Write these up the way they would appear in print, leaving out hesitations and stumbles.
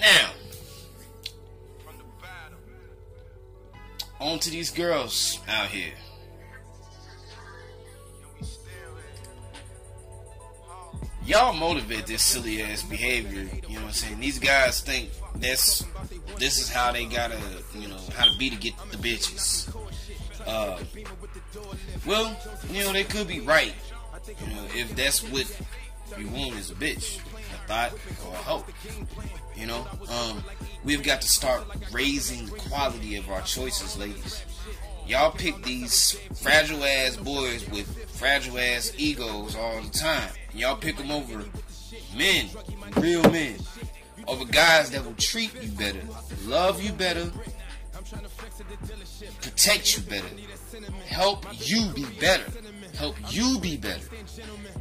Now, on to these girls out here. Y'all motivate this silly ass behavior. You know what I'm saying? These guys think this is how they gotta, how to be to get the bitches. Well, they could be right. If that's what you want is a bitch, a thought, or a hope. We've got to start raising the quality of our choices, ladies. Y'all pick these fragile ass boys with fragile ass egos all the time. Y'all pick them over men, real men, over guys that will treat you better, love you better, protect you better, help you be better.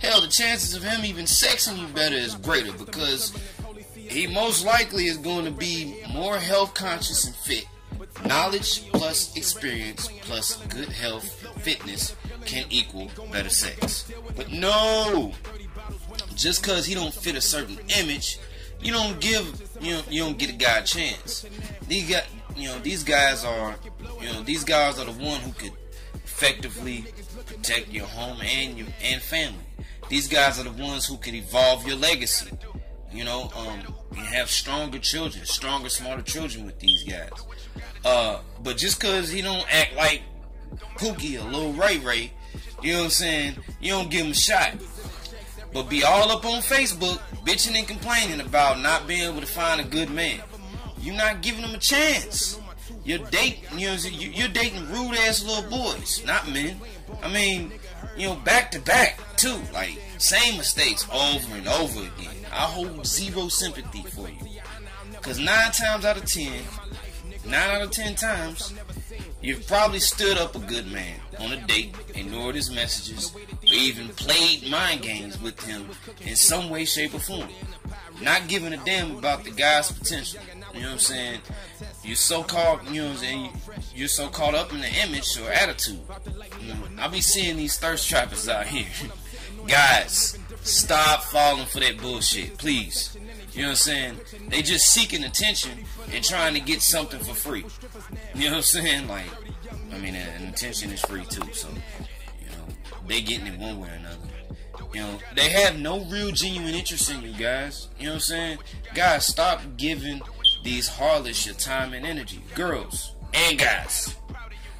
Hell, the chances of him even sexing you better is greater because he most likely is going to be more health conscious and fit. Knowledge plus experience plus good health, fitness can equal better sex. But no, just because he don't fit a certain image, you don't get a guy a chance. These guys are the one who could effectively protect your home and family. These guys are the ones who can evolve your legacy. You have stronger children, stronger, smarter children with these guys. But just because he don't act like Pookie or Lil Ray Ray, you know what I'm saying, you don't give him a shot. But be all up on Facebook bitching and complaining about not being able to find a good man. You're not giving him a chance. You're dating rude ass little boys, not men. I mean, back to back too, like same mistakes over and over again. I hold zero sympathy for you, cause 9 out of 10 times, you've probably stood up a good man on a date, ignored his messages, or even played mind games with him in some way, shape, or form. Not giving a damn about the guy's potential. You know what I'm saying? You're so caught up in the image or attitude. I be seeing these thirst trappers out here. Guys, stop falling for that bullshit, please. You know what I'm saying? They just seeking attention and trying to get something for free. You know what I'm saying? And attention is free too, so they getting it one way or another. They have no real genuine interest in you guys. You know what I'm saying? Guys, stop giving these harlots your time and energy. Girls and guys,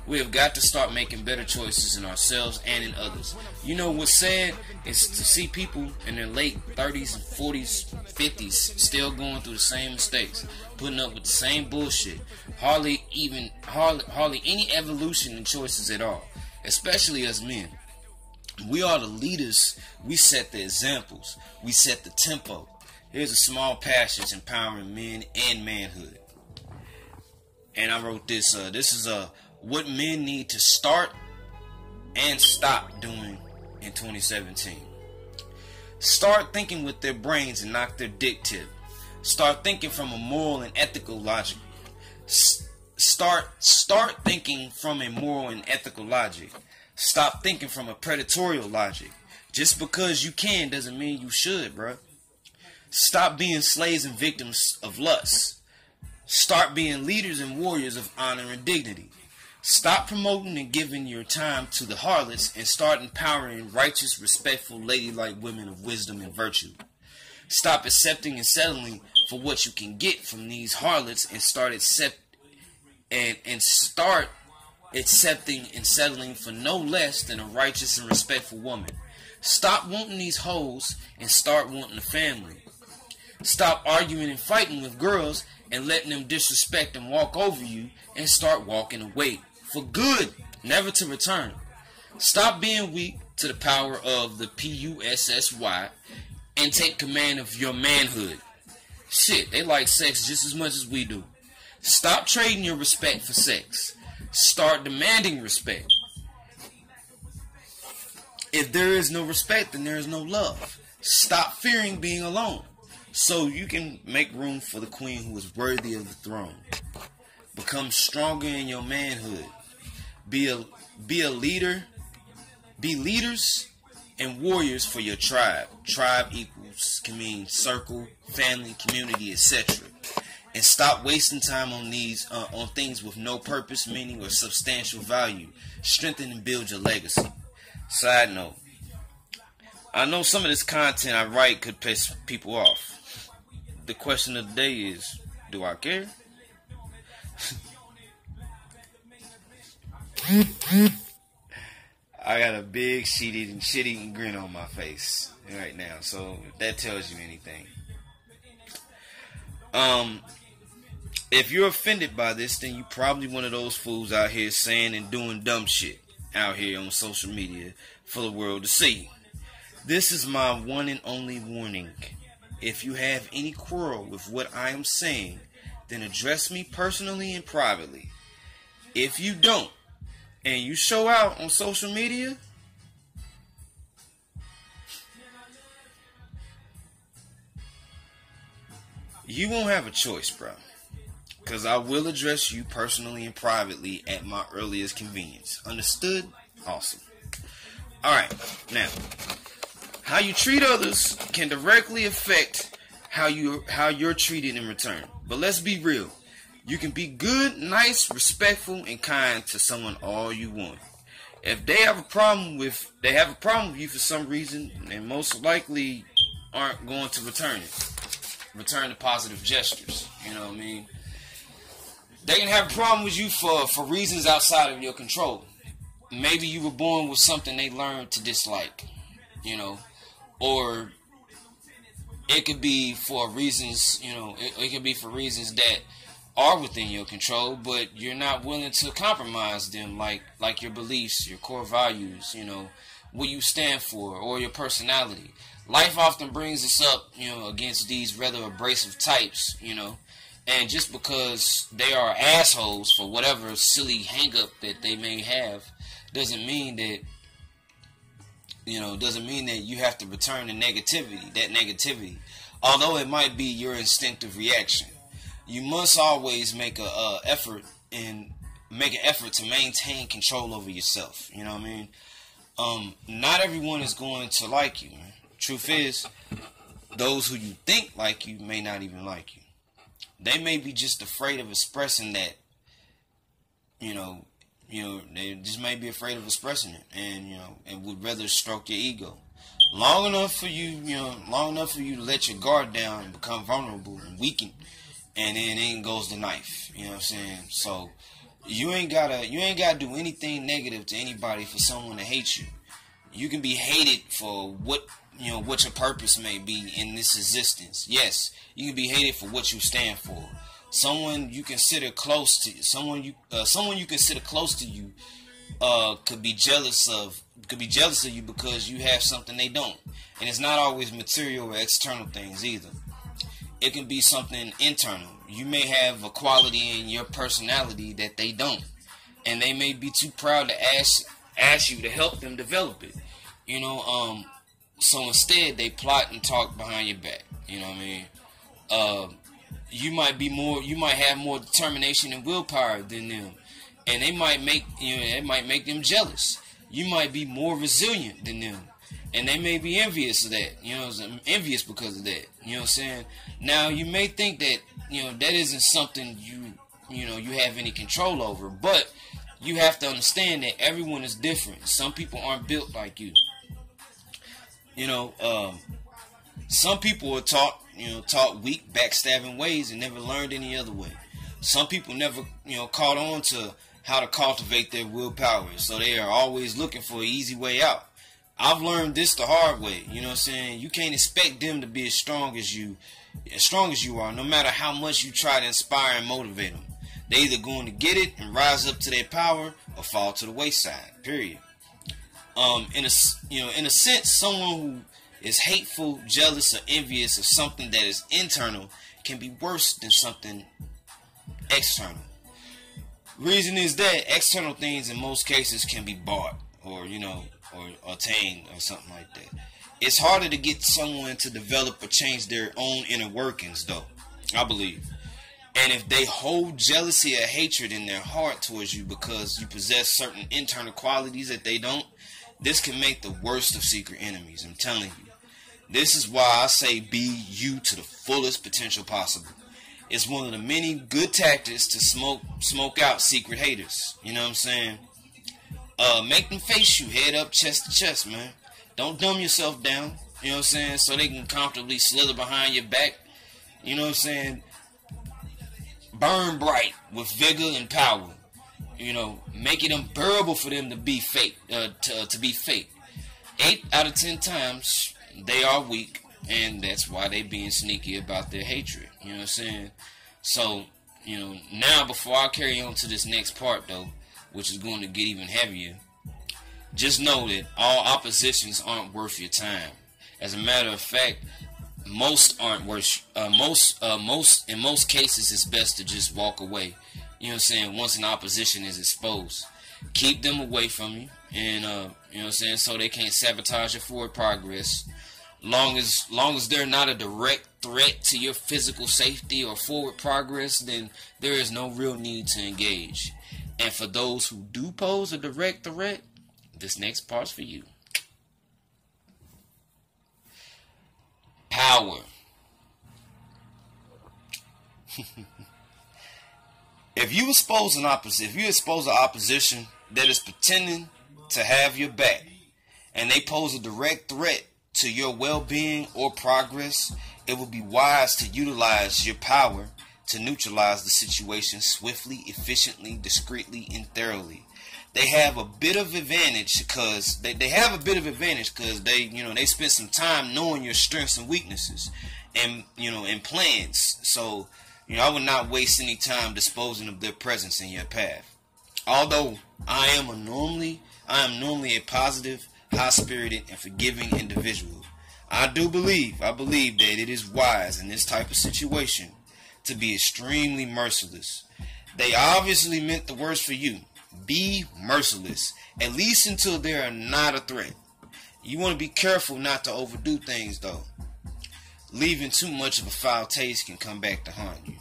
we have got to start making better choices in ourselves and in others. What's sad is to see people in their late 30s and 40s, 50s still going through the same mistakes, putting up with the same bullshit. Hardly any evolution in choices at all, especially as men. We are the leaders. We set the examples. We set the tempo. Here's a small passage empowering men and manhood. And I wrote this. This is what men need to start and stop doing in 2017. Start thinking with their brains and not their dick tip. Start thinking from a moral and ethical logic. Start thinking from a moral and ethical logic. Stop thinking from a predatory logic. Just because you can doesn't mean you should, bruh. Stop being slaves and victims of lust. Start being leaders and warriors of honor and dignity. Stop promoting and giving your time to the harlots and start empowering righteous, respectful, ladylike women of wisdom and virtue. Stop accepting and settling for what you can get from these harlots and start accepting and settling for no less than a righteous and respectful woman. Stop wanting these hoes and start wanting a family. Stop arguing and fighting with girls and letting them disrespect and walk over you and start walking away. For good, never to return. Stop being weak to the power of the PUSSY and take command of your manhood. Shit, they like sex just as much as we do. Stop trading your respect for sex. Start demanding respect. If there is no respect, then there is no love. Stop fearing being alone, so you can make room for the queen who is worthy of the throne. Become stronger in your manhood. Be a leader. Be leaders and warriors for your tribe. Tribe equals can mean circle, family, community, etc. and stop wasting time on on things with no purpose, meaning, or substantial value. Strengthen and build your legacy. Side note, I know some of this content I write could piss people off. The question of the day is, do I care? I got a big shit-eating grin on my face right now, so if that tells you anything. If you're offended by this, then you probably one of those fools out here saying and doing dumb shit out here on social media for the world to see. This is my one and only warning. If you have any quarrel with what I am saying, then address me personally and privately. If you don't, and you show out on social media, you won't have a choice, bro. Because I will address you personally and privately at my earliest convenience. Understood? Awesome. Alright, now, how you treat others can directly affect how you're treated in return. But let's be real. You can be good, nice, respectful, and kind to someone all you want. If they have a problem with you for some reason, they most likely aren't going to return it. Return the positive gestures. You know what I mean? They can have a problem with you for reasons outside of your control. Maybe you were born with something they learned to dislike, you know, or it could be for reasons, you know, it could be for reasons that are within your control, but you're not willing to compromise them, like your beliefs, your core values, you know, what you stand for, or your personality. Life often brings us up, you know, against these rather abrasive types, you know, and just because they are assholes for whatever silly hang-up that they may have, doesn't mean that you have to return the negativity, although it might be your instinctive reaction. You must always make an effort to maintain control over yourself. You know what I mean? Not everyone is going to like you, man. Truth is, those who you think like you may not even like you. They may be just afraid of expressing that. You know, they just may be afraid of expressing it, and would rather stroke your ego. Long enough for you to let your guard down and become vulnerable and weaken, and then in goes the knife. You know what I'm saying? So you ain't gotta do anything negative to anybody for someone to hate you. You can be hated for what your purpose may be in this existence. Yes, you can be hated for what you stand for. Someone you consider close to you could be jealous of you because you have something they don't. And it's not always material or external things either. It can be something internal. You may have a quality in your personality that they don't, and they may be too proud to ask you to help them develop it. You know, so instead they plot and talk behind your back. You know what I mean? You might have more determination and willpower than them, and it might make them jealous. You might be more resilient than them, and they may be envious of that. You know, envious because of that. You know what I'm saying? Now you may think that that isn't something you have any control over, but you have to understand that everyone is different. Some people aren't built like you. Some people are taught weak, backstabbing ways and never learned any other way. Some people never, caught on to how to cultivate their willpower, so they are always looking for an easy way out. I've learned this the hard way. You know what I'm saying? You can't expect them to be as strong as you are, no matter how much you try to inspire and motivate them. They're either going to get it and rise up to their power or fall to the wayside. Period. In a sense, someone who is hateful, jealous, or envious of something that is internal can be worse than something external. Reason is that external things in most cases can be bought or attained or something like that. It's harder to get someone to develop or change their own inner workings, though, I believe. And if they hold jealousy or hatred in their heart towards you because you possess certain internal qualities that they don't, this can make the worst of secret enemies, I'm telling you. This is why I say be you to the fullest potential possible. It's one of the many good tactics to smoke out secret haters. You know what I'm saying? Make them face you head up, chest to chest, man. Don't dumb yourself down. You know what I'm saying? So they can comfortably slither behind your back. You know what I'm saying? Burn bright with vigor and power. You know, make it unbearable for them to be fake. To be fake. 8 out of 10 times they are weak, and that's why they being sneaky about their hatred. You know what I'm saying? So, you know, now before I carry on to this next part though, which is going to get even heavier, just know that all oppositions aren't worth your time. As a matter of fact, most aren't worth. In most cases, it's best to just walk away. You know what I'm saying? Once an opposition is exposed, keep them away from you, and you know what I'm saying, so they can't sabotage your forward progress. Long as they're not a direct threat to your physical safety or forward progress, then there is no real need to engage. And for those who do pose a direct threat, this next part's for you. Power. If you expose an opposition that is pretending to have your back, and they pose a direct threat to your well-being or progress, it would be wise to utilize your power to neutralize the situation swiftly, efficiently, discreetly, and thoroughly. They have a bit of advantage because they spent some time knowing your strengths and weaknesses, and and plans. So I would not waste any time disposing of their presence in your path. Although I am normally a positive, high-spirited, and forgiving individual, I believe that it is wise in this type of situation to be extremely merciless. They obviously meant the worst for you. Be merciless, at least until they are not a threat. You want to be careful not to overdo things, though. Leaving too much of a foul taste can come back to haunt you.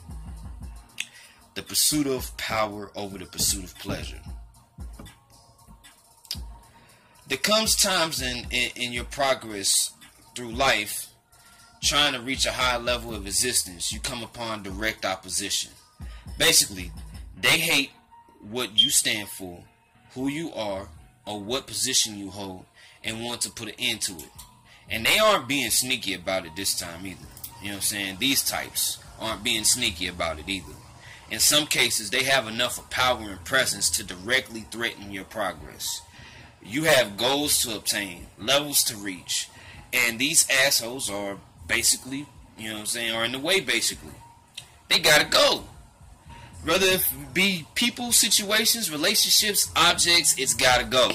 The pursuit of power over the pursuit of pleasure. There comes times in your progress through life, trying to reach a high level of existence, you come upon direct opposition. Basically, they hate what you stand for, who you are, or what position you hold, and want to put an end to it. And they aren't being sneaky about it this time either. You know what I'm saying? These types aren't being sneaky about it either. In some cases, they have enough of power and presence to directly threaten your progress. You have goals to obtain, levels to reach, and these assholes are basically, are in the way basically. They gotta go. Whether it be people, situations, relationships, objects, it's gotta go.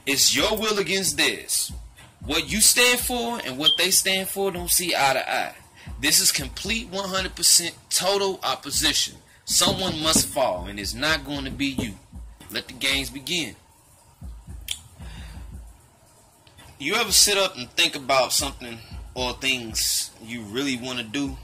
It's your will against theirs. What you stand for and what they stand for don't see eye to eye. This is complete 100% total opposition. Someone must fall, and it's not going to be you. Let the games begin. You ever sit up and think about something or things you really want to do?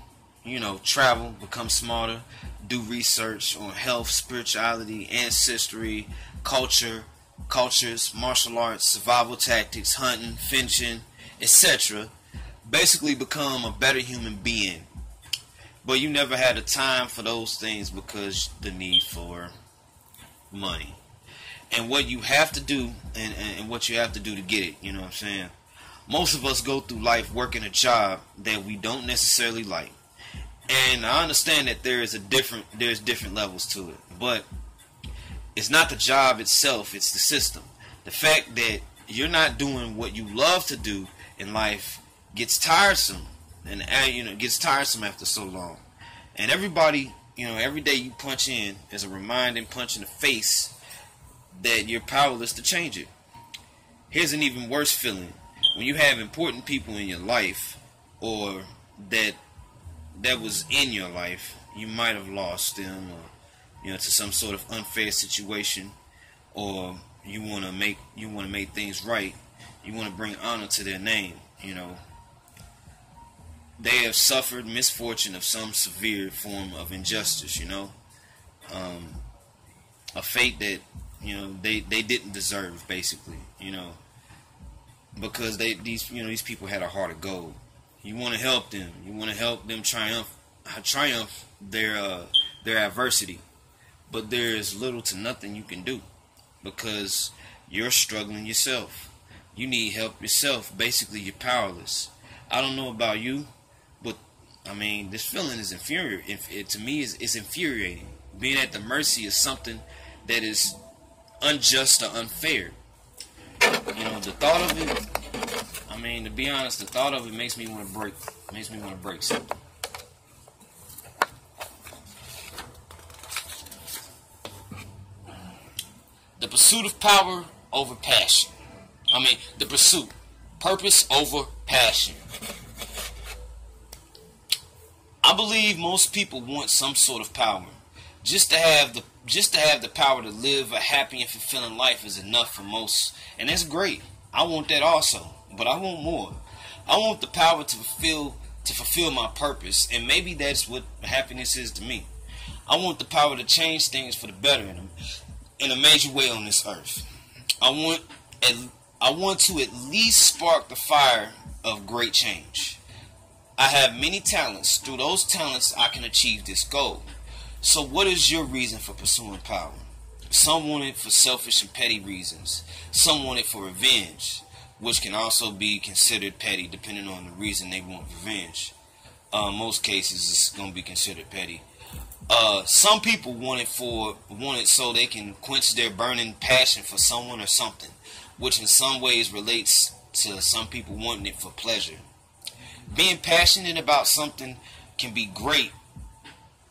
Travel, become smarter, do research on health, spirituality, ancestry, cultures, martial arts, survival tactics, hunting, fishing, etc. Basically become a better human being. But you never had the time for those things because the need for money. And what you have to do, and what you have to do to get it, you know what I'm saying? Most of us go through life working a job that we don't necessarily like. And I understand that there's different levels to it. But it's not the job itself, it's the system. The fact that you're not doing what you love to do in life gets tiresome. And gets tiresome after so long. And everybody, every day you punch in is a reminding punch in the face that you're powerless to change it. Here's an even worse feeling. When you have important people in your life, or that was in your life, you might have lost them, or to some sort of unfair situation, or you want to make things right. You want to bring honor to their name. They have suffered misfortune of some severe form of injustice. A fate that they didn't deserve, basically. Because these people had a heart of gold. You want to help them. You want to help them triumph triumph their adversity. But there is little to nothing you can do because you're struggling yourself. You need help yourself. Basically, you're powerless. I don't know about you, but I mean, this feeling is infuriating. To me, it's infuriating. Being at the mercy of something that is unjust or unfair. You know, the thought of it. I mean, to be honest, the thought of it makes me want to break. Makes me want to break something. The pursuit of power over passion. I mean, the pursuit. Purpose over passion. I believe most people want some sort of power. Just to have the power to live a happy and fulfilling life is enough for most. And that's great. I want that also. But I want more. I want the power to fulfill my purpose. And maybe that's what happiness is to me. I want the power to change things for the better in a major way on this earth. I want to at least spark the fire of great change. I have many talents. Through those talents, I can achieve this goal. So what is your reason for pursuing power? Some want it for selfish and petty reasons. Some want it for revenge, which can also be considered petty depending on the reason they want revenge. Most cases, it's going to be considered petty. Some people want it so they can quench their burning passion for someone or something, which in some ways relates to some people wanting it for pleasure. Being passionate about something can be great,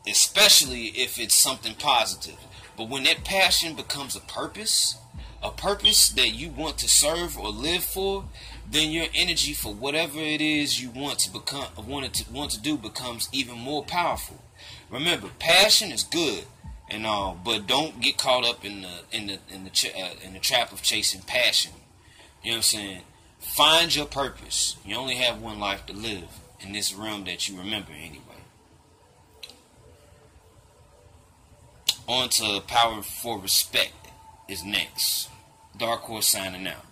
especially if it's something positive. But when that passion becomes a purpose that you want to serve or live for, then your energy for whatever it is you want to do becomes even more powerful. Remember, passion is good and all, but don't get caught up in the trap of chasing passion. You know what I'm saying? Find your purpose. You only have one life to live in this realm that you remember anyway. On to Power for Respect is next. Dark Horse signing out.